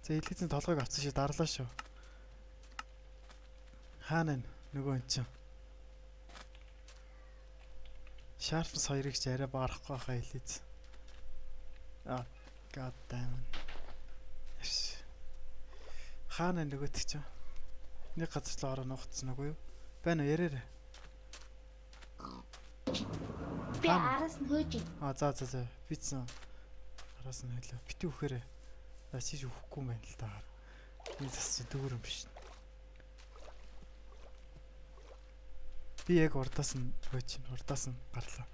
За илгээсэн толгойг авсан шиг дарлаа шүү. Хаана нөгөө эн чинь. Sharpness 2-ыг ч арай баарахгүй хаа илээз. God damn. Хаана нөгөөт чинь. Нэг газар л ороо нуугдсан уу юу? Байна уу ярээрээ. Би араас нь хөөж ийн. За. Бицэн. Араас нь хэлээ. Битүү өгөхөөрэй. Чи өгөхгүй юм байна л да. Энэ зас чи дүүр юм биш. Би яг урдаас нь хөөж ийн. Урдаас нь гарлаа.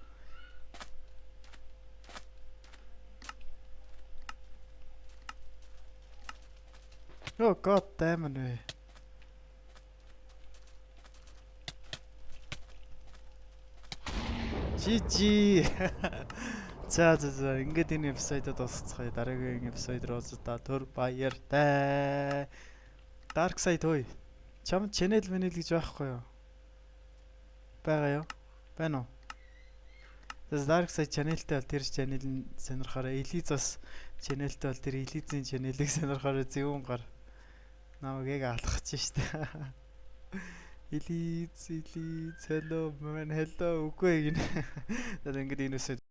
Oh god damn it. GG. За ингээд энэ эпизодод дуусцгаая. Дараагийн эпизод руу та төр баяртай. Dark Side хөөе. Чамд channel мэнэл гэж байхгүй юу? Бага юу? Байна уу? Тэс Dark Side channelтэй бол тэр channel-ын сонирхороо Elizas channelтэй бол тэр Elizийн channel-ийг сонирхороо зөвүүн гар. Намайг яг алхаж штэ. Eliz hello man hello үгүй гинэ. Тэгээд ингээд энэ үсээ